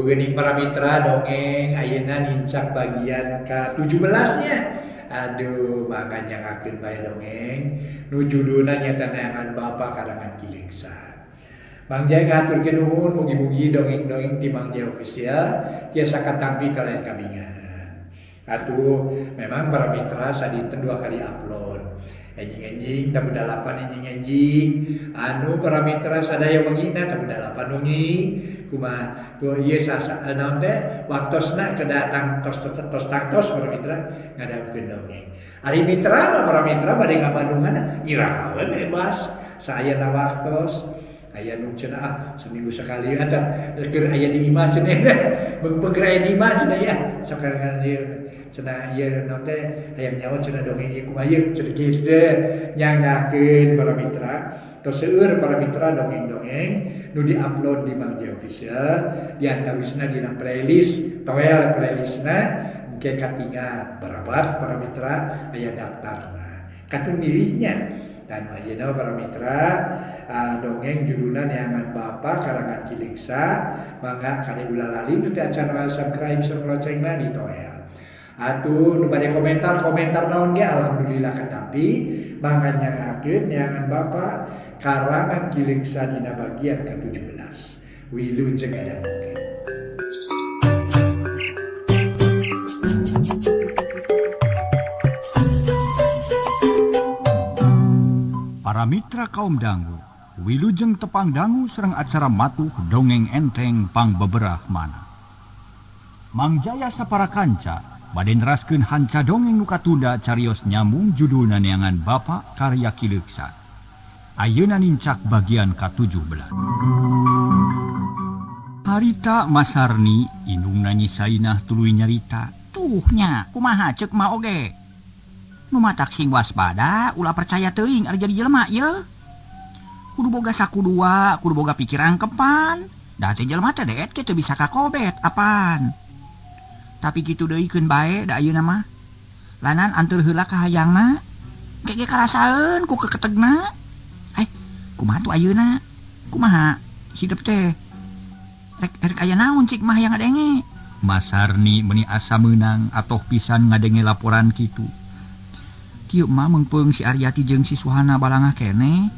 Geuning para mitra dongeng ayeuna nincak bagian ke-17-nya. Aduh, makanya ngakeun bae dongeng nu judulna nya Taneangan Bapa karangan Kileksa. Mang Jaya ngaturkeun nuhun mugi-mugi dongeng-dongeng ti Mang Jaya official tiasa katampi ka lain kabingahan. Atuh memang para mitra sadinten 2 kali upload. Enjing-enjing tabu dalapan enjing-enjing anu para mitra sadaya mengina tabu dalapan nungi kumaha ku ieu sasa naon teh waktosna kedatang tos para mitra ngadagukeun dongeng. Ari mitra mah para mitra bade ngabandungan irahaweun bebas saayana waktos aya nu cenah seminggu sekali acan keur aya di imah cenah beungpeung aya di imah cenah ya sakarang ieu cenah ieu naon teh hayang nyawa cenah dongeng ieu kumaha ieu cenah kitu nyanggakeun para mitra tos seueur para mitra dongeng-dongeng nu di-upload di Mang Jaya Official di antawisna dina playlist toel playlistna engke katingal barabat para mitra aya daftarna kateu milihnya. Dan ayeuna para mitra dongeng judulna Neangan Bapa karangan Kileksa mangga kade ulah lali nu teu acan subscribe sareng loncengna di toel. Atuh nu bade komentar naon ge alhamdulillah katampi mangga nyangakeun Neangan Bapa karangan Kileksa dina bagian ke-17. Wilujeng ngadangukeun. Para mitra kaum dangu, wilujeng tepang dangu sereng acara matuh dongeng enteng pang beberah mana. Mang Jaya sapara kanca, bade neraskeun hanca dongeng nu katunda carios nyambung judulna Neangan Bapa karya Kileksa. Ayeuna nincak bagian ke-17. Harita Masarni indungna Nyi Sainah tuluy nyarita. Tuhnya, kumaha ceuk mah oge. Nu matak sing waspada, ulah percaya teuing ari jadi jelema ye. Kudu boga sakudua, kudu boga pikiran kepan. Da teh jelema teh deet kitu bisa kakobet apaan. Tapi kitu deuykeun bae da ayeuna mah. Lanan anteur heula ka hayangna, gege karasaeun ku keketegna. Kumaha tuh ayeuna? Kumaha hidup teh? Rek aya naon cik mah yang ngadenge? Masarni meuni asa meunang atoh pisan ngadenge laporan kitu. Kieu mah meungpeung si Aryati jeung si Suhana balangah keneh.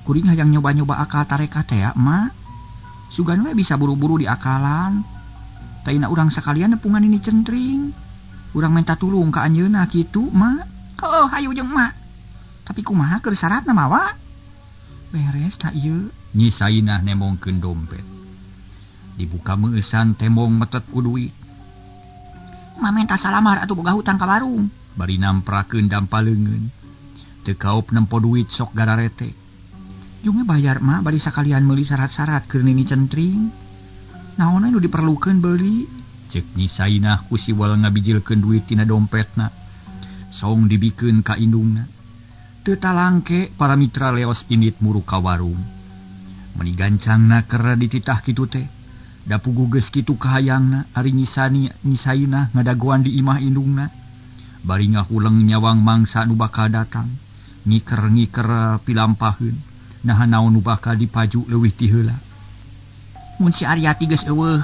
Kuring hayang nyoba-nyoba akal tarekat teh mah. Sugan we bisa buru-buru diakalan. Taina urang sakalian nepungan ini centring. Urang minta tulung ka anjeunna kitu mah. Oh, hayu jeung mah. Tapi kumaha keur syaratna mawa? Beres ta ieu? Nyi Sainah nemongkeun dompet. Dibuka meusan tembong metet ku duit. Mamenta salamar atuh boga hutang ka warung. Bari namprakeun dampaleungeun. Teu kaop nempo duit sok gararete. Junge bayar mah bari sakalian meuli syarat-syarat keur nini centring. Naonna nu diperlukeun beuli? Ceuk Nyi Sainah ku siwal ngabijilkeun duit tina dompetna. Song dibikeun ka indungna. Teu talangke para mitra leos indit muru ka warung. Meni gancangna keur dititah kitu teh. Da puguh geus kitu kahayangna ari Nyi Sainah ngadagoan di imah indungna. Bari ngahuleng nyawang mangsa nu bakal datang, ngiker-ngiker pilampaheun, naha naon nu bakal dipaju leuwih ti heula. Mun si Aryati geus eueuh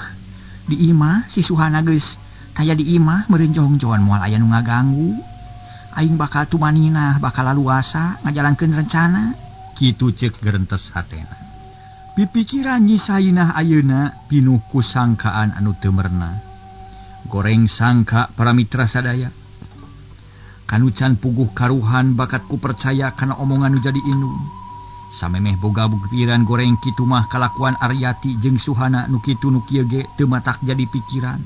di imah, si Suhana geus taya di imah meureun jongjoan moal aya nu ngaganggu. Aing bakal tumaninah, bakal laluasa ngajalankeun rencana. Kitu ceuk gerentes hatena. Pipikiran Nyi Sainah ayeuna pinuh ku sangkaan anu teu merna. Goreng sangka para mitra sadaya. Kanucan puguh karuhan bakat ku percaya kana omongan nu jadi indung. Samemeh boga pikiran goreng kitu mah kalakuan Aryati jeung Suhana nu kitu nu kieu ge teu matak jadi pikiran.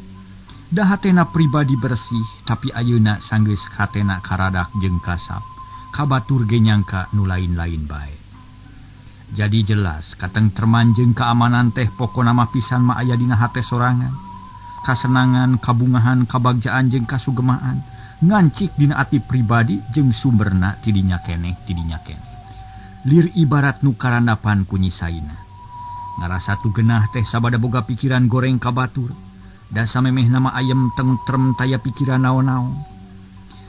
Da hatena pribadi bersih, tapi ayeuna sanggeus hatena karadak jeung kasap. Kabatur ge nyangka nu lain-lain bae. Jadi jelas katengtreman jeung keamanan teh pokona mah pisan mah aya dina hate sorangan. Kasenangan, kabungahan, kabagjaan jeung kasugemaan ngancik dina ati pribadi jeung sumberna tidinya keneh. Lir ibarat nu karandapan ku Nyi Sainah. Ngarasa tu genah teh sabada boga pikiran goreng kabatur. Da samemeh nama ayem tentrem taya pikiran naon-naon.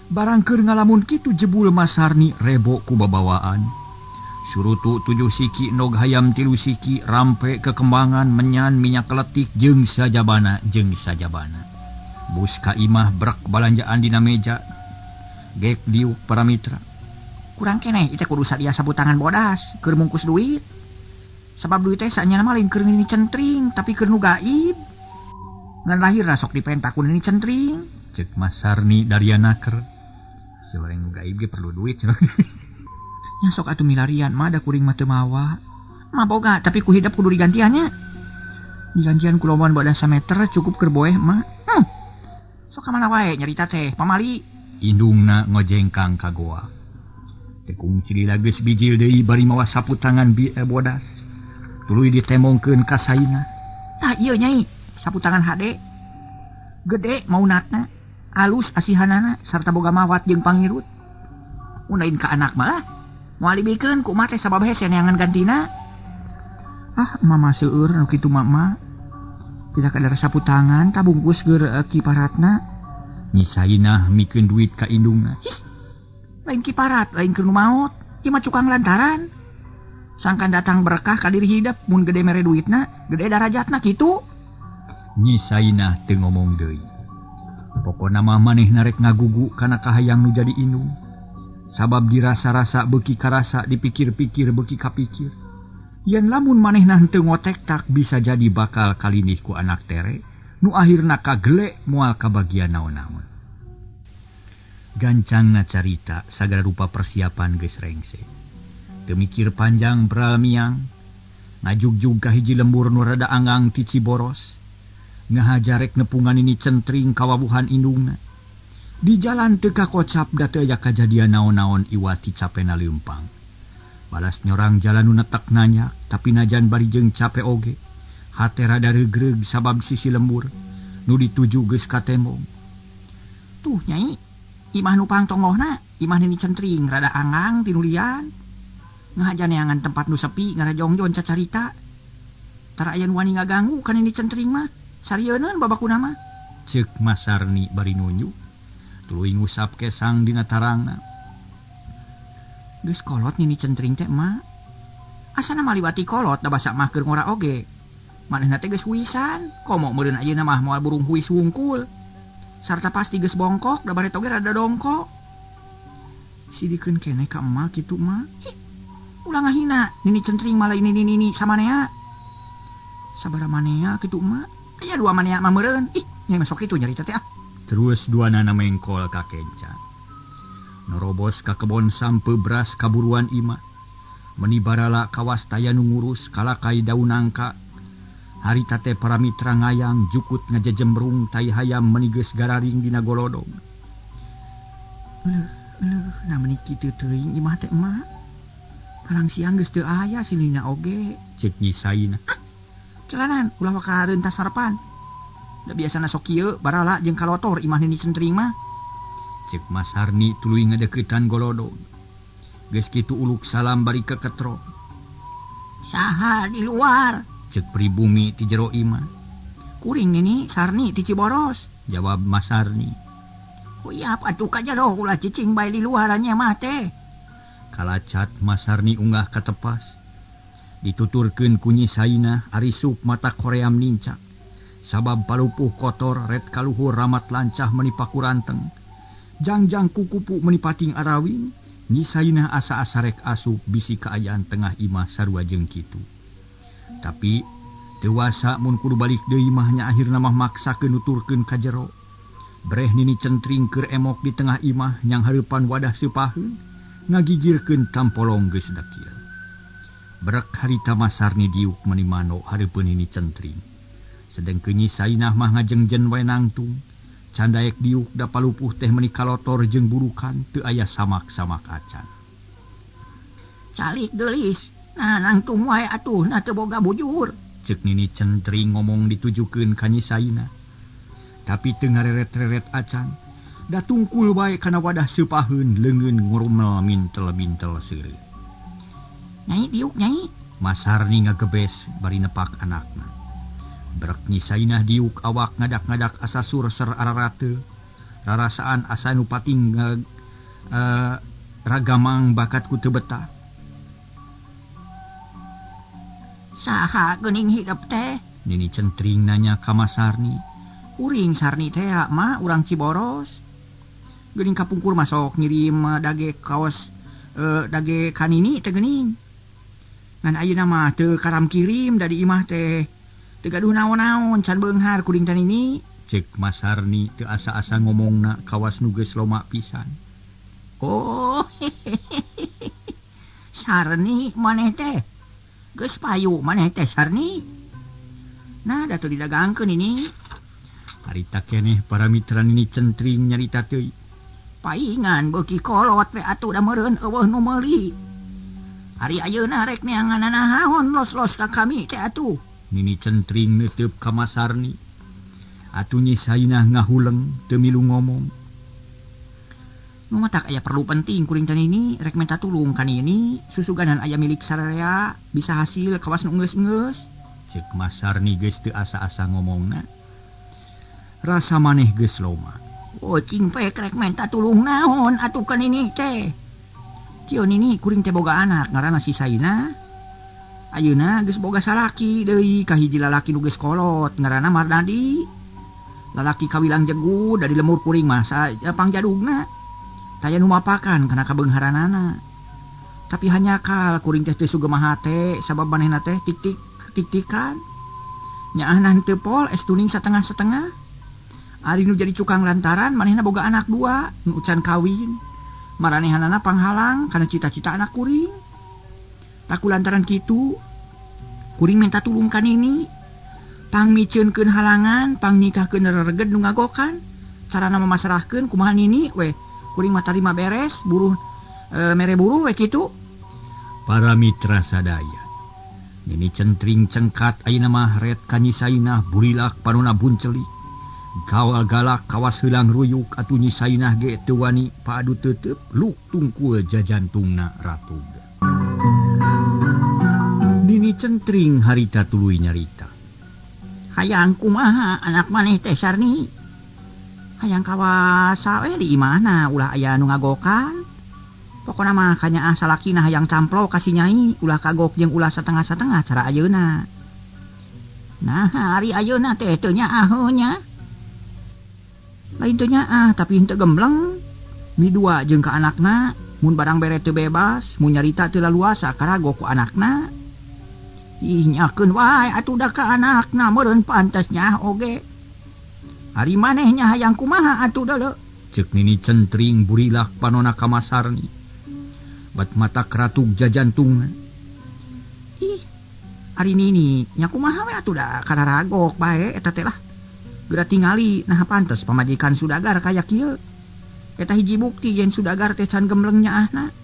Barang keur ngalamun kitu jebul Masarni rebo ku babawaan. surutu 7 siki nog hayam 3 siki rampe kekembangan menyan minyak keletik jeung sajabana bus ka imah brek balanjaan dina meja gek diuk para mitra kurang keneh itu kudu sadia sabu tangan bodas keur mungkus duit sabab duit teh sanyana mah lain keur nini centring tapi keur nu gaib ngan lahir sok dipentak ku nini centring cek Mas Sarni Daryanaker seorang nu gaib ge perlu duit nya sok atuh milarian mah da kuring mah teu mawa mah boga tapi ku hidap kudu digantiannya digantian ku lomoan bodas sameter cukup keur boeh mah sok ka mana wae nyarita teh pamali indungna ngojengkang ka goa tekung cilila geus bijil deui bari mawa sapu tangan bodas tuluy ditemongkeun ka saina tah ieu nyai sapu tangan HD gede maunatna alus asihanana sarta boga mawat jeung pangirut unain ka anak mah moal dibikeun ku mah teh sabab hese neangan gantina mama seueur nu kitu mama tidak kadar sapu tangan tabungkus geur kiparatna nyisaina mikeun duit ka indungna lain kiparat lain keur nu maot ieu mah cukang lantaran sangkan datang berkah ka diri hidup mun gede mere duitna gede darajatna kitu nyisaina teu ngomong deui pokona mah manehna rek ngagugu kana kahayang nu jadi indung sabab dirasa-rasa beuki karasa dipikir-pikir beuki kapikir yen lamun manehna henteu ngotek tak bisa jadi bakal kalinih ku anak tere nu akhirna kagelek moal kabagian naon-naon gancangna carita sagala rupa persiapan geus rengse teu mikir panjang beral miang ngajugjug ka hiji lembur nu rada anggang ti Ciboros ngahajarek nepungan ini centring kawabuhan indungna di jalan teu kakocap da teu aya kajadian naon-naon iwati capena leumpang balas nyorang jalan nu netek nanya tapi najan bari jeung cape oge hate rada regreg sabab sisi lembur nu dituju geus ka tembong tuh nyai imah nu pangtongohna imah nini centring rada anggang tinulian ngahajaneangan tempat nu sepi ngarajongjon cacarita tara aya nu wani ngaganggu ka nini centring mah sarieun babakuna mah ceuk Mas Sarni bari nunyu tuluy ngusap kesang dina tarangna geus kolot nini centring teh mah asana mah liwati kolot da basa mah keur ngora oge manehna teh geus huisan komo meureun ayeuna mah moal burung huis wungkul sarta pasti geus bongkok da baret oge rada dongkok sidikeun keneh ka emak kitu mah ulah ngahina nini centring malah ini samanea sabaraha manea kitu mah aya dua manea mah meureun nyai masuk kitu nyarita teh terus duana mengkol ka kenca norobos ka kebon sampe beras kaburuan imah menibarala kawas taya nu ngurus kalakai daun nangka harita teh para mitra ngayang jukut ngajejembrung tai hayam menigeus gararing dina golodong namani kitu teuing imah teh mah kalang siang geus teu aya silina oge cek nyisaina celanan ulah ka reuntas sarapan da biasana sok kieu barala jeung kalotor imah nini centring mah cek Mas Sarni tuluy ngadeuketan golodong geus kitu uluk salam bari ka ketro saha di luar cek pribumi ti jero imah kuring nini Sarni ti Ciboros jawab Mas Sarni uyap atuh ka jero ulah cicing bae di luarannya mah teh kalacat Mas Sarni unggah ka tepas dituturkeun ku nyisaina ari sup mata koream nincak sabab palupuh kotor red kaluhur ramat lancah menipa kuranteng jangjang kukupu menipating arawin nyisaina asa-asa rek asup bisi kaayaan tengah imah sarua jeung kitu tapi dewasa mun kudu balik deui mah nya akhirna mah maksakeun nuturkeun ka jero breh nini centring keur emok di tengah imah nyang hareupan wadah seupaheun ngagigirkeun tampolong geus dakieu brek harita Mas Sarni diuk menimano hareupeun nini centring sedengkeun nyisainah mah ngajengjen wae nangtung candaek diuk da palupuh teh meuni kalotor jeung burukan teu aya samak-samak acan calik geulis nah nangtung wae atuh na teu boga bujur ceuk nini centring ngomong ditujukeun ka nyisaina tapi teu ngareret-reret acan da tungkul bae kana wadah seupaheun leungeun ngurumel mintel-mintel seureuh nyai diuk nyai Mas Sarni ngagebes bari nepak anakna brek nyisainah diuk awak ngadak-ngadak asa surser ararateu rarasaan asa nu pating ragamang bakat ku teu betah Saha geuning hidup teh? Nini centring nanya ka Mas Sarni. Uring Sarni teh mah urang Ciboros. Geuning kapungkur masok ngirim dage kaos dage kanini teh geuning. Ngan ayeuna mah teu karam kirim dari imah teh. Teu gaduh naon-naon can beunghar kuring teh nini. Cek Mas Sarni teu asa-asa ngomongna kawas nu geus loma pisan. Oh, Sarni maneh teh. Geus payu maneh teh Sarni. Nah, da teu didagangkeun ini. Harita keneh para mitra Nini centring nyarita teuing. Paingan beuki kolot we atuh da meureun eueuh nu meuli. Ari ayeuna rek neangan nahaon los-los ka kami teh atuh. Nini centring neuteup ka Mas Sarni. Atuh nyi sainah ngahuleng teu milu ngomong. Nu matak aya perlu penting kuring teh ini rek minta tulung ka nini susuganan aya milik sararea bisa hasil kawas nu geus-geus. Cek Mas Sarni geus teu asa-asa ngomongna. Rasa maneh geus loma. Cing pek rek minta tulung naon atuh ka nini teh. Kieu nini kuring teh boga anak ngaranna si Saina. Ayeuna geus boga salaki deui kahiji lalaki nu geus kolot ngaranna Mardadi. Lalaki kawilang jegu dari lemur kuring mah pangjadugna. Taya nu mapakan kana kabeungharanana. Tapi hanya kal kuring teh teu sugemaha teh sabab manehna teh tik-tikan. Nyaahna henteu pol estuning satengah-setengah. Ari nu jadi cukang lantaran manehna boga anak 2 nu can kawin. Maranehanana panghalang kana cita-cita anak kuring. Taku lantaran kitu kuring minta tulung ka nini. Pangmiceunkeun halangan, pangnikahkeun rereged nu ngagokan. Carana mamasrahkeun kumaha nini we. Kuring mah tarima beres buruh mere buruh we kitu. Para mitra sadaya. Nini centring cengkat ayeuna mah ret ka Nyi Sainah burilak panonna buncelik. Gawal galak kawas heulang ruyuk atuh Nyi Sainah ge teu wani paadu teuteup luk tungkul jajantungna ratug. Nini centring harita tuluy nyarita. Hayang kumaha anak maneh teh Sarni? Hayang kawasa we di imahna ulah aya nu ngagokan. Pokona mah kanyaah salakina hayang camplo ka si Nyai ulah kagok jeung ulah satengah-satengah cara ayeuna. Nah, ari ayeuna teh teu nyaah nya. Lain teu nyaah tapi henteu gembleng. Midua jeung ka anakna mun barang bere teu bebas, mun nyarita teu laluasa karagok ku anakna. Ih nyakeun wae atuh da ka anakna meureun pantes nyaah oge. Ari manehnya hayang kumaha atuh deuleu. Ceuk Nini centring burilak panonna ka Mas Sarni. Bat mata keratug jajantungna. Ih, ari nini nya kumaha we atuh da kararagok bae eta teh lah. Geura tingali nah pantes pamajikan Sudagar kaya kieu. Eta hiji bukti yen Sudagar teh can gembleng nyaahna.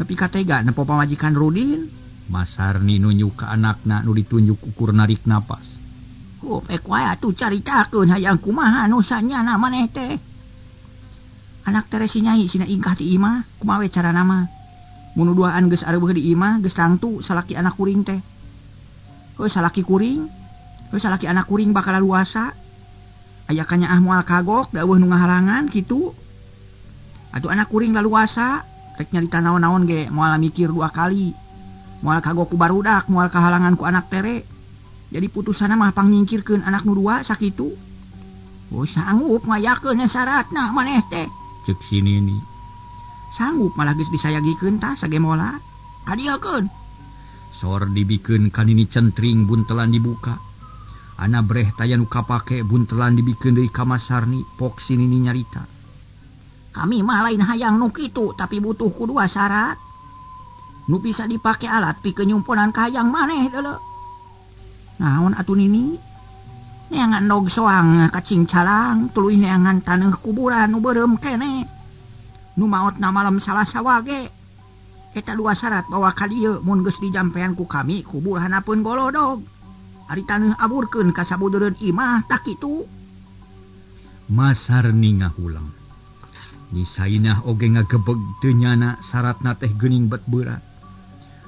Nepi ka tega nepo pamajikan Rudin. Mas Sarni nunjuk ka anakna nu ditunjuk ukur narik napas. Pek wae atuh caritakeun hayang kumaha nu sanyana maneh teh. Anak teh si Nyai sina ingkah ti imah kumaha we carana mah. Mun duaan geus areueuh di imah geus tangtu salaki anak kuring teh. Heuh salaki kuring, heuh salaki anak kuring bakal luasa. Aya kanyaah moal kagok da eueuh nu ngahalangan kitu. Atuh anak kuring laluasa rek nyarita naon-naon ge moal mikir 2 kali. Moal kagok ku barudak, moal kahalangan ku anak tere. Jadi putusana mah pangnyingkirkeun anak nu 2 sakitu. Sanggup ngayakeun syaratna maneh teh. Cek si Nini. Sanggup malah geus disayagikeun tah sagemola. Adieukeun. Sor dibikeun ka Nini centring buntelan dibuka. Ana breh taya nu kapake buntelan dibikeun deui ka Mas Sarni pok si Nini nyarita. Kami mah lain hayang nu kitu tapi butuh ku 2 syarat. Nu bisa dipake alat pikeun nyumpunan ka hayang maneh deuleu. Naon atuh Nini? Neangan dog soang kacing calang tuluy neangan taneuh kuburan nu beureum keneh. Nu maotna malam Salasa wage. Eta 2 syarat bawa ka dieu mun geus dijampean ku kami kuburhanapeun golodog. Ari taneuh aburkeun ka sabudeureun imah tak kitu. Mas Sarni ngahulang. Nyi Sainah oge ngagebeg teu nyana syaratna teh geuning bet beurat.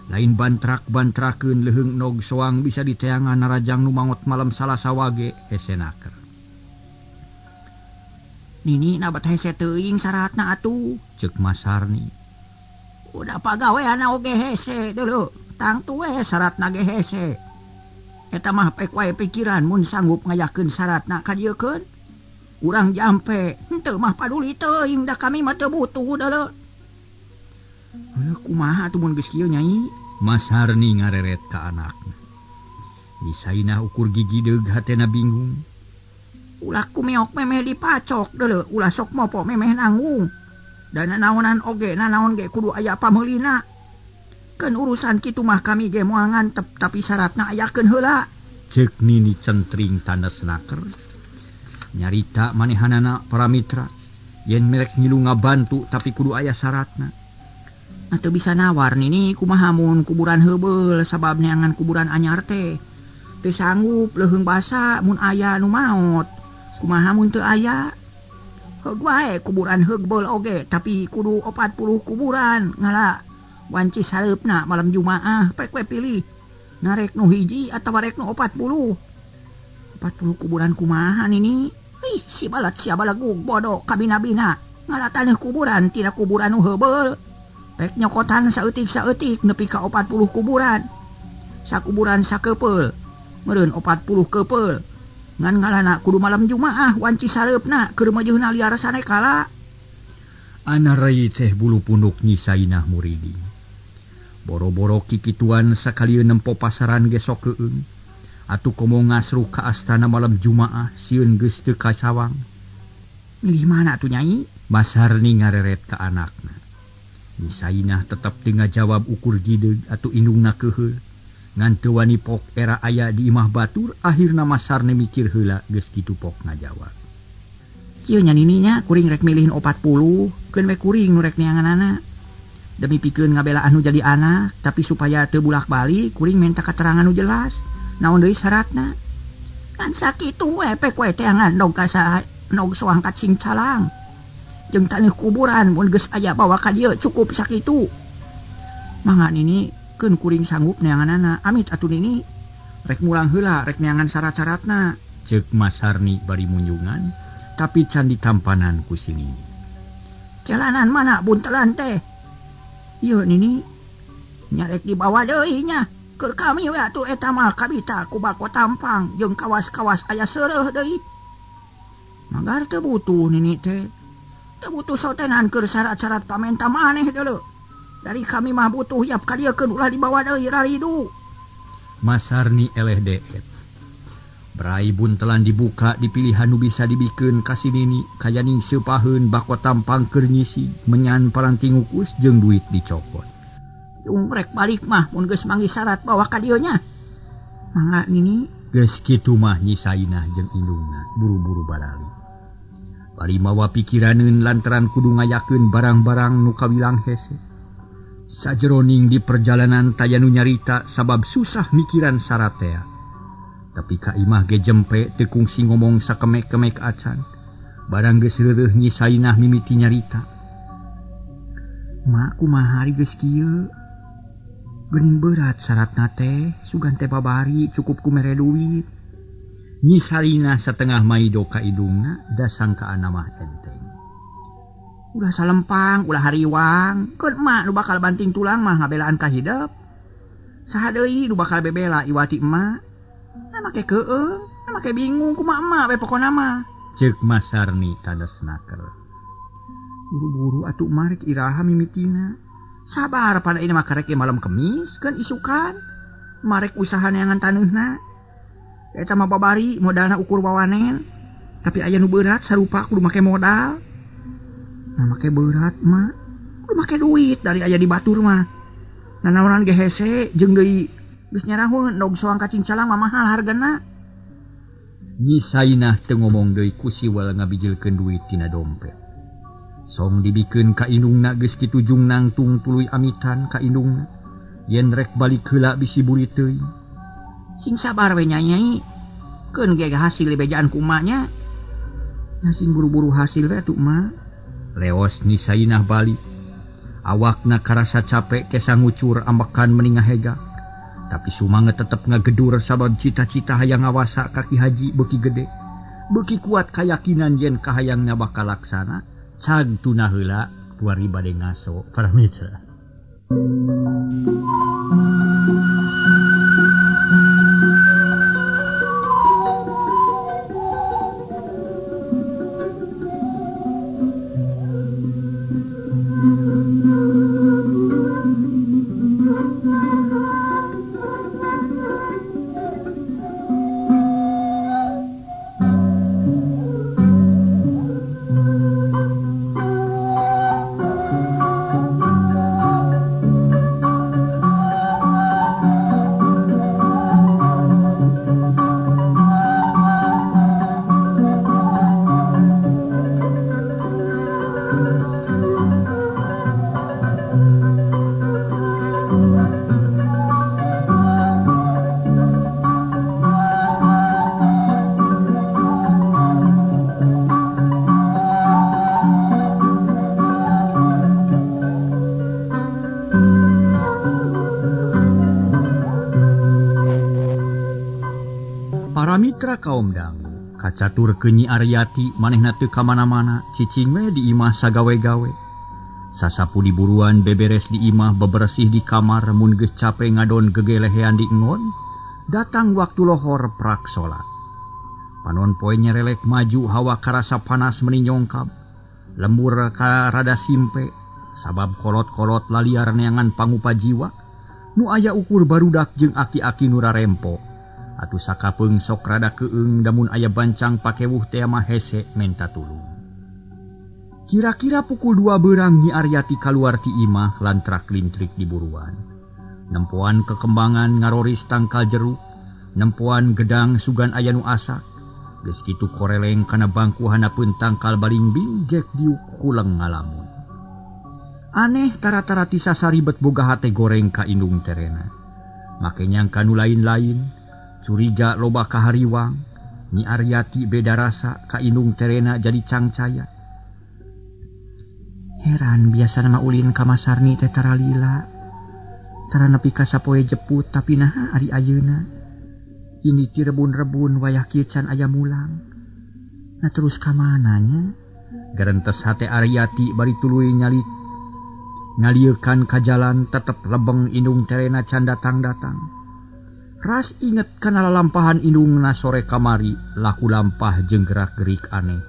Lain bantrak-bantrakeun leuheung nog soang bisa diteangan narajang nu maot malam Salasa wage hesenaker. Nini nabat hese teuing syaratna atuh, ceuk Mas Sarni. Udah pagaweana oge hese deuleu, tangtu we syaratna ge hese. Eta mah pek wae pikiran mun sanggup ngayakeun syaratna ka dieu keun. Urang jampe, henteu mah paduli teuing da kami mah teu butuh deuleu. Kumaha tuh mun geus kieu Nyai? Mas Harni ngareret ka anakna. Nisaina ukur gigi deug hatena bingung. Ulah kumeok memeh dipacok deuleu, ulah sok mopo memeh nanggung. Dan naonan oge, naon ge kudu aya pameulina. Keun urusan kitu mah kami ge moal ngantep tapi syaratna ayakeun heula. Ceuk Nini centring tanda snaker. Nyarita manehanana para mitra. Yen merek ngilu ngabantu tapi kudu aya syaratna. Atau bisa nawar Nini kumaha mun kuburan heubeul sabab neangan kuburan anyar teh. Teu sanggup leuheung basa mun aya nu maot. Kumaha mun teu aya? Heug wae kuburan heubeul oge tapi kudu 40 kuburan ngala wanci sareupna malam Jumaah pek we pilih. Narek nu hiji atawa rek nu 40. 40 kuburan kumaha Nini? Ih si balat sia balagug bodoh kabina-bina. Ngala taneuh kuburan tina kuburan nu heubeul. Pek nyokotan saeutik nepi ka 40 kuburan. Sakuburan sakepeul, meureun 40 kepeul. Ngan ngalana kudu malam Jumaah wanci sareupna keur meujeunna liar sane kala. Anarai teh bulu punduk Nyisainah muridi. Boro-boro kikituan sakalieu nempo pasaran ge sok keueung. Atuh komo ngasru ka astana malam Jumaah sieun geus teu kasawang. Milih mana tuh Nyai? Mas Harni ngareret ka anakna. Nisainah tetap tengah jawab ukur gideug atuh indungna keuheul. Ngan teu wani pok era aya di imah batur, akhirna Mas Harni mikir heula geus kitu pok ngajawab. Kieu nya Nini nya kuring rek milihin 40, keun we kuring nu rek neanganana. Demi pikeun ngabelaan nu jadi anak, tapi supaya teu bulak-balik kuring minta keterangan nu jelas. Naon deui syaratna? Kan sakitu we pek we teangan dong ka nog soangkat sing calang. Jeung taneuh kuburan mun geus aya bawa ka dieu cukup sakitu. Mangga Nini keun kuring sanggup neanganana. Amit atuh Nini. Rek mulang heula rek neangan syarat-syaratna. Ceuk Mas Harni bari munjungan tapi can ditampanan ku si Nini. Jalanan mana buntelan teh? Ieu Nini. Nyarek dibawa deui nya. Keur kami we atuh eta mah kabita ku bako tampang jeung kawas-kawas aya seureuh deui. Manggar teu butuh Nini teh. Teu butuh sotenan keur syarat-syarat pamenta maneh deuleu. Dari kami mah butuh yap ka dieu keun ulah dibawa deui raridu. Mas Harni eleh deet. Berai buntelan dibuka dipilihan nu bisa dibikeun ka si Nini kaya ning seupaheun bako tampang keur nyisi menyan paranting ukus jeung duit dicopot. Yung rek balik mah mun geus manggi syarat bawa ka dieu nya. Mangga Nini. Geus kitu mah Nyisainah jeung indungna buru-buru barali. Bari mawa pikiraneun lantaran kudu ngayakeun barang-barang nu kawilang hese. Sajeroning di perjalanan taya nu nyarita sabab susah mikiran saratea. Tapi ka imah ge jempe teu kungsi ngomong sakemek-kemek acan. Barang geus reureuh Nyisainah mimiti nyarita. Mak kumaha ari geus kieu? Geuning berat syaratna teh, sugan teh babari cukup ku mere duit. Nyisainah setengah maido ka idungna da sangkaan mah enteng. Ulah salempang, ulah hariwang, keun emak nu bakal banting tulang mah ngabelaan ka hideep. Saha deui nu bakal bebela iwati emak? Na make keueung, na make bingung kumaha emak we pokona mah. Ceuk Mas Harni tanda snaker. Buru-buru atuh emak rek iraha mimitina. Sabar pada ini mah karek malam Kemis keun isukan. Emak rek usaha neangan taneuhna. Eta mah babari modalna ukur wawanen. Tapi aya nu berat sarupa kudu make modal. Nah make berat mah kudu make duit dari aya di batur mah. Nanaonan ge hese jeung deui geus nyarahun dog soang kacing calang mah mahal hargana. Nyisainah teu ngomong deui ku siwal ngabijilkeun duit tina dompet. Song dibikeun ka indungna geus kitu jung nangtung tuluy amitan ka indungna. Yen rek balik heula bisi buri teuing. Sing sabar we Nyai. Keun ge hasil bejaan ku emaknya. Ya sing buru-buru hasil we atuh emak. Leos Nyisainah balik. Awakna karasa capek kesa ngucur ambekan mening ngahega. Tapi sumanget tetep ngagedur sabab cita-cita hayang ngawasa kaki haji beuki gede. Beuki kuat kayakinan yen kahayangna bakal laksana. Cag tuna heula tuari bade ngaso para mitra. Para mitra kaum dangu kacatur ke Nyi Aryati manehna teu ka mana-mana cicing we di imah sagawe-gawe. Sasapu di buruan beberes di imah bebersih di kamar mun geus capek ngadon gegelehean di engon. Datang waktu lohor prak salat. Panon poe nyerelek maju hawa karasa panas meninyongkab. Lembur ka rada simpe sabab kolot-kolot laliar neangan pangupa jiwa. Nu aya ukur barudak jeung aki-aki nu rarempo. Atuh sakapeung sok rada keung damun aya bancang pakewuh teh mah hese menta tulung. Kira-kira pukul 2 beurang Nyi Aryati kaluar ti imah lantrak lintrik di buruan. Nempoan kekembangan ngaroris tangkal jeruk, nempoan gedang sugan aya nu asak. Geus kitu koreleng kana bangku hanapeun tangkal balingbing gek diuk kulang ngalamun. Aneh tara-tara ti sasaribet boga hate goreng ka indung terena. Make nyangka nu lain-lain. Curiga loba kahariwang, Nyi Aryati beda rasa ka indung terena jadi cangcaya. Heran biasa nama ulin ka masarni teh tara lila. Tara nepi ka sapoe jeput tapi naha ari ayeuna. Ini ti rebun-rebun wayah kieu can aya mulang. Nah terus ka mananya? Garentes hate Aryati bari tuluy nyalik. Ngalieukan ka jalan tetep lebeng indung terena can datang-datang. Ras inget kana lalampahan indungna sore kamari laku lampah jeung gerak-gerik aneh.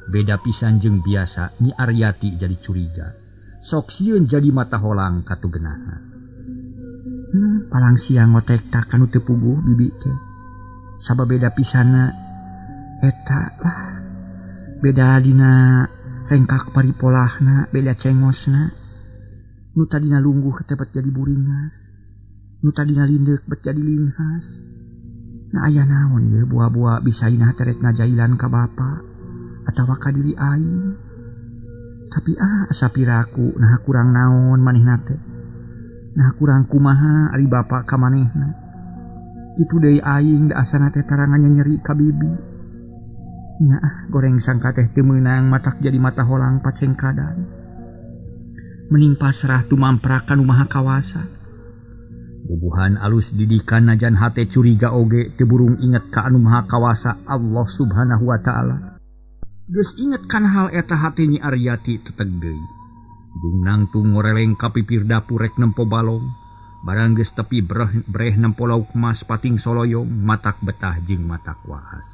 Beda pisan jeung biasa Nyi Aryati jadi curiga. Sok sieun jadi mata holang katugenaha. Palang siang ngotek tak kanu teu puguh bibi teh. Sabab beda pisanna eta lah. Beda dina rengkak paripolahna, beda cengosna. Nu tadina lungguh ketepet jadi buringas. Nu tadina lindek bet jadi linghas. Nah aya naon ye buah-buah bisaina terek ngajailan ka bapa atawa ka diri aing. Tapi asa piraku nah kurang naon manehna teh. Nah kurang kumaha ari bapa ka manehna. Kitu deui aing da asana teh taranganya nyeri ka bibi. Nya goreng sangka teh teu meunang matak jadi mata holang pacengkadan. Mending pasrah tumamprak ka nu maha kawasa. Bubuhan alus didikan najan hate curiga oge teburung inget ka anu maha kawasa Allah subhanahu wa ta'ala. Geus inget kan hal eta hate Nyi Aryati teteg deui. Dung nangtung ngoreleng ka pipir dapur rek nempo balong. Barang geus tepi breh nempo lauk mas pating soloyong matak betah jeung matak waas.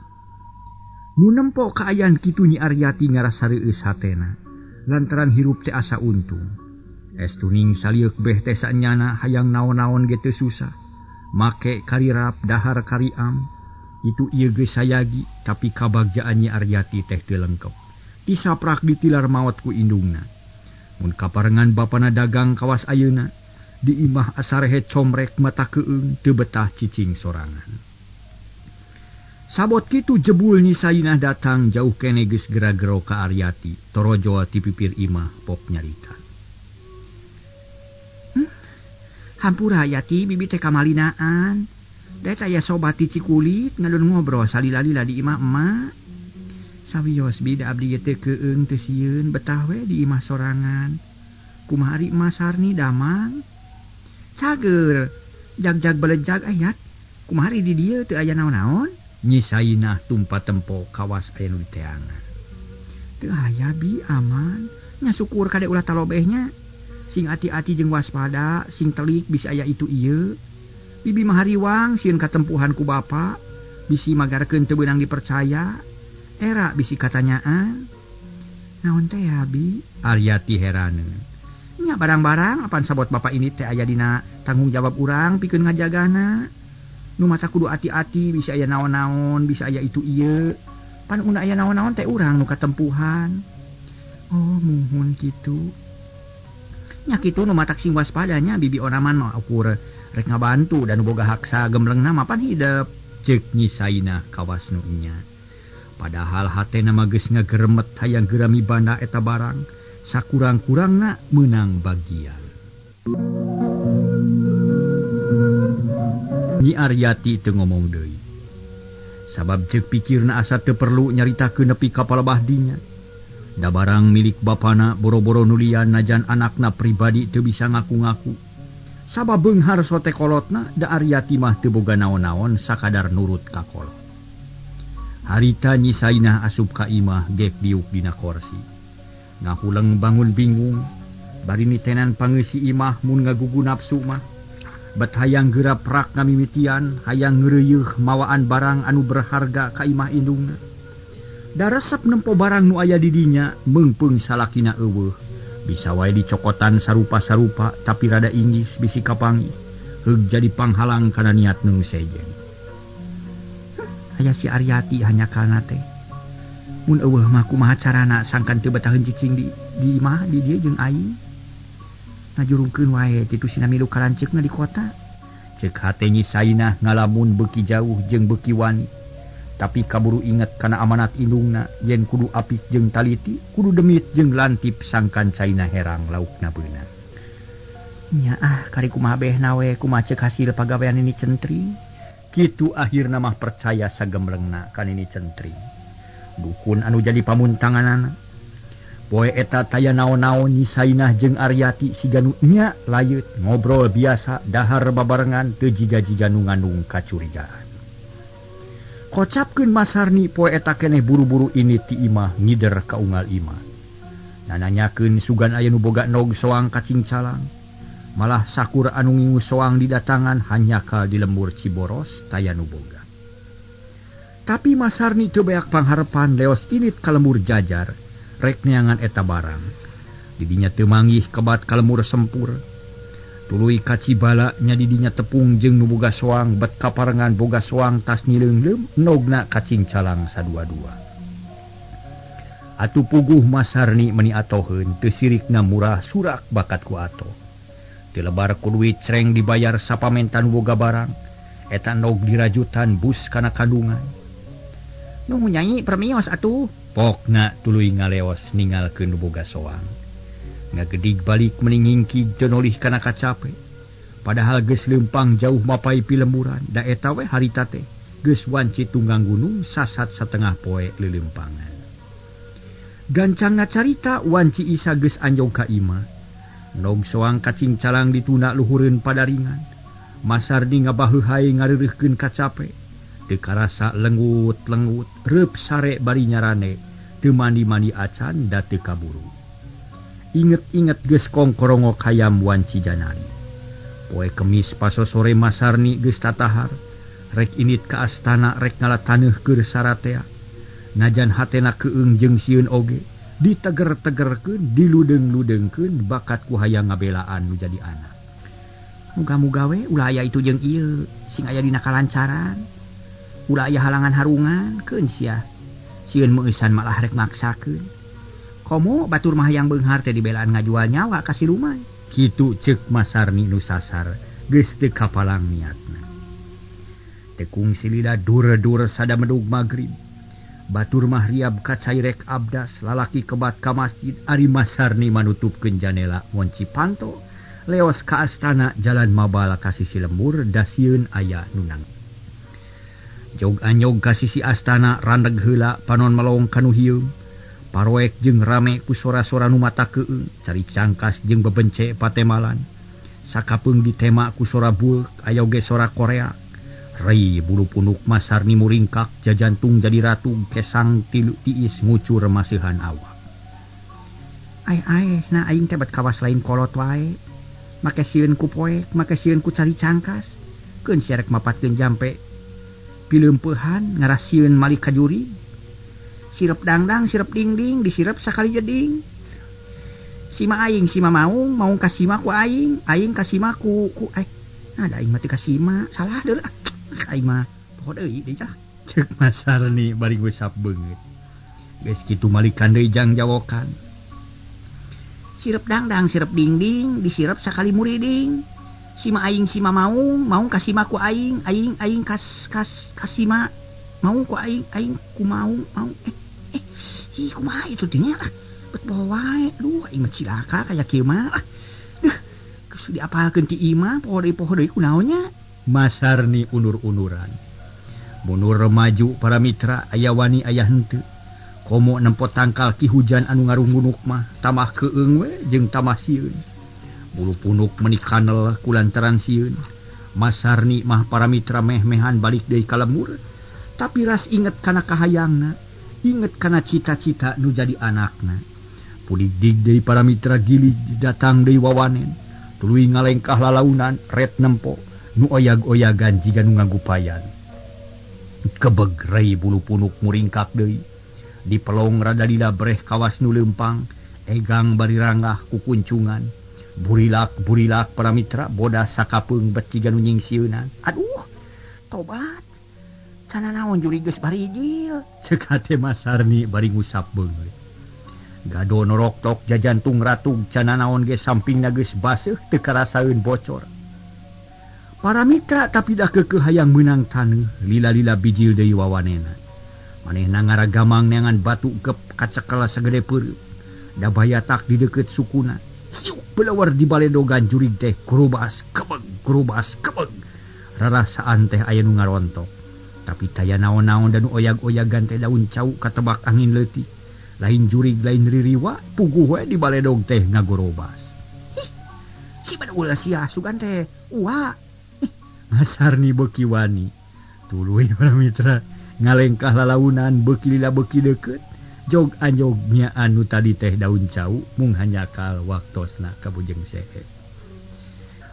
Nu nempo kaayaan kitu Nyi Aryati ngarasa reueus hatena. Lantaran hirup teh asa untung. Estuning salieuk beh teh saenyana hayang naon-naon ge teu susah. Make karirap dahar kariam. Itu ieu geus sayagi tapi kabagjaan Nyi Aryati teh teu lengkep. Disaprak ditilar maot ku indungna. Mun kaparengan bapana dagang kawas ayeuna, di imah asarehe comrek mata keung teu betah cicing sorangan. Sabot kitu jebul Nyi Sainah datang jauh kene geus gera-gero ka Aryati, torojo ti pipir imah pop nyarita. Hampura Yati bibi teh kamalinaan. Da aya sobat ti Cikulit ngadon ngobrol salila-lila di imah emak. Sawios bida abdi teh keung teu sieun betah we di imah sorangan. Kumaha ari Emas Sarni damang? Cager, jag-jag belejag ayat. Kumaha ari di dieu teu aya naon-naon? Nyi Sainah tumpa tempo kawas aya nu diteangan. Teu aya bi aman. Nya syukur kade ulah talobehnya. Sing ati-ati jeung waspada, sing telik bisa aya itu ieu. Bibi mahariwang sieun katempuhan ku bapa, bisi magarkeun teu beunang dipercaya. Era bisi katanyaan. Naon teh ya bi? Aryati heraneun. Nya barang-barang apan sabot bapa ini teh aya dina tanggung jawab urang pikeun ngajagana. Nu mata kudu ati-ati bisa aya naon-naon, bisa aya itu ieu. Pan mun aya naon-naon teh urang nu katempuhan. Oh, muhun kitu. Nya kitu nu matak sing waspadanya bibi onaman mah ukur rek ngabantu dan boga haksa gemblengna mapan hidep ceuk Nyi Sainah kawas nu nya. Padahal hatena mah geus ngageremet hayang gerami banda eta barang sakurang-kurangna meunang bagian. Nyi Aryati teu ngomong deui. Sabab ceuk pikirna asa teu perlu nyaritakeun nepi ka palebah dinya. Da barang milik bapana boro-boro nulian najan anakna pribadi teu bisa ngaku-ngaku. Sabab beunghar sote kolotna da Aryati mah teu boga naon-naon sakadar nurut ka kolot. Harita Nyi Sainah asup ka imah gek diuk dina kursi. Ngahuleng bangun bingung, bari nitenan pangeusi imah mun ngagugu nafsu mah. Bet hayang geura prak ngamimitian, hayang ngeureuyeuk mawaan barang anu berharga ka imah indungna. Da resep nempo barang nu aya di dinya meungpeung salakina eueuh. Bisa wae dicokotan sarupa-sarupa tapi rada ingis bisi kapangi. Heug jadi panghalang kana niat nu sejen. Aya si Aryati hanya kana teh. Mun eueuh mah kumaha carana sangkan teu betaheun cicing di imah di dieu jeung aing. Ngajurungkeun wae ti tusina milu kalanceukna di kota. Ceuk hate Nyi Sainah ngalamun beuki jauh jeung beuki wani. Tapi kaburu inget kana amanat indungna yen kudu apik jeung taliti, kudu demit jeung lantip sangkan Sainah herang laukna beunang. Nya kari kumaha behna we kumaha ceuk hasil pagawean ini centring. Kitu akhirna mah percaya sagemblengna ka Nini Centring. Dukun anu jadi pamuntanganana. Poe eta taya naon-naon Nyi Sainah jeung Aryati siganu nya layeut ngobrol biasa dahar babarengan teu jiga-jiga nu ngandung kacurigaan. Kocapkeun Mas Harni poe eta keneh buru-buru ini ti imah ngider ka unggal imah. Nananyakeun sugan aya nu boga nog soang kacing calang. Malah sakur anu ngingu soang didatangan hanya ka di lembur Ciboros taya nu boga. Tapi Mas Harni teu beak pangharepan leos init ka lembur Jajar rek neangan eta barang. Di dinya teu manggih kebat ka lembur Sempur. Tuluy ka Cibala nya di dinya tepung jeung nu boga soang bet kaparengan boga soang tas nileungleum nogna kacing calang sadua-dua. Atuh puguh Mas Harni meuni atoheun teu sirikna murah surak bakat ku atoh. Dilebar ku duit cereng dibayar sapamentan boga barang eta nog dirajutan bus kana kandungan. Nu nyanyi permios atuh. Pokna tuluy ngaleos ninggalkeun nu boga soang. Ngagedig balik meningingki jonolih kana kacape. Padahal geus leumpang jauh mapai pilemburan da eta we harita teh geus wanci tunggang gunung sasat satengah poe leuleumpangan. Gancangna carita wanci Isa geus anjog ka imah. Nog soang kacing calang dituna luhureun padaringan. Mas Harni ngabaheuh hae ngareureuhkeun kacape. Teu karasa lengut-lengut reup sare bari nyarane teu mandi-mandi acan da teu kaburu. Inget-inget geus kongkorongok hayam wanci janari. Poe Kemis pasosore Mas Harni geus tatahar. Rek init ka astana rek ngalataneuh keur saratea. Najan hatena keueung jeung sieun oge. Diteger-tegerkeun, diludeng-ludengkeun bakat ku hayang ngabelaan nu jadi anak. Muga-muga we ulah aya itu jeung ieu sing aya dina kalancaran. Ulah aya halangan harungan keun sia. Sieun meusan malah rek maksakeun. Komo batur mah hayang beunghar teh dibelaan ngajual nyawa ka silumay. Kitu ceuk Mas Harni nu sasar geus teu kapalang niatna. Tekung silida dur-dur sada medug magrib. Batur mah riab ka cairek abdas lalaki kebat ka masjid ari Mas Harni manutupkeun janela ngonci panto leos ka astana jalan mabal ka sisi lembur da sieun aya nunang. Jog anyog ka sisi astana randeg heula panon melong kanu hieum. Paroek jeung rame ku sora-sora nu mata keueung cari cangkas jeung bebence patemalan. Sakapeung ditema ku sora bulk aya oge sora Korea. Rei bulu punuk Mas Harni muringkak jajantung jadi ratu kesang tilu tiis ngucur maseuhan awak. Ai na aing teh bet kawas lain kolot wae. Make sieun ku poek, make sieun ku cari cangkas. Keun sia rek mapatkeun jampe pileumpehan ngarasieun malik kajuri. Sirep dangdang, sirep dingding, disirep sakali jeding. Sima aing, sima maung kasima ku aing kasima ku aing. Ada aing mati kasima, salah deul. Aing mah poho deui deui cah. Ceuk Mas Harni bari gusap beungeut. Geus kitu malikan deui jang jawokan. Sirep dangdang, sirep dingding, disirep sakali muriding. Sima aing, sima maung kasima ku aing kasima. Maung ku aing ku maung. Kumaha itu dinya? Bet poho wae. Duh, aing mah cilaka kaya kieu mah. Geus diapalkeun ti imah poho deui kunaonnya? Mas Harni unur-unuran. Munur maju para mitra aya wani aya henteu. Komo nempo tangkal ki hujan anu ngarunggunuk mah tamah keueung we jeung tamah sieun. Bulu punuk meuni kanel kulantaran sieun. Mas Harni mah para mitra meh-mehan balik deui ka lembur. tapi ras inget kana kahayangna, inget kana cita-cita nu jadi anakna. Pudig deui para mitra gili datang deui wawanen, tuluy ngalengkah lalaunan ret nempo nu oyag-oyagan jiga nu ngagupayan. Kebeg rei bulu punuk muringkak deui. Di pelong rada dilabreh kawas nu leumpang, egang bari ranggah ku kuncungan. Burilak para mitra bodas sakapeung bet jiga nu nyingsieunan. Aduh, tobat. Cana naon juri geus barijil. Ceuk hate Mas Sarni bari ngusap beungeut. Gado norok-tok jajantung ratug cana naon ge sampingna geus baseuh teu karasaeun bocor. Para mitra tapi dah keukeuh hayang meunang taneuh, lila-lila bijil deui wawanena. Manehna ngaragamang neangan batu gep kacekel sagede peureup. Da bayatak di deukeut sukuna. Hiuk belawar di baledogan jurig teh grobas kebeg. Rarasaan teh aya nu ngarontok. Tapi taya naon-naon dan oyag-oyagan teh daun cau katebak angin leutik. Lain jurig lain ririwa puguh we di baledog teh ngagorobas. Si bada ulah sia sugan teh. Uwa. Masarni beuki wani. Tuluy para mitra ngalengkah lalaunan beuki lila beuki deukeut. Jog anjognya anu tadi teh daun cau mung hanyakal waktosna kabujeng sehe.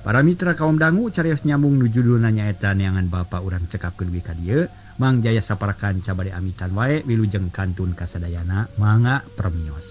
Para mitra kaum dangu carios nyambung nu judulna nyaeta neangan bapa urang cekapkeun dugi ka dieu. Mang jaya saparakan cabade amitan wae wilujeng kantun kasadayana mangga permios.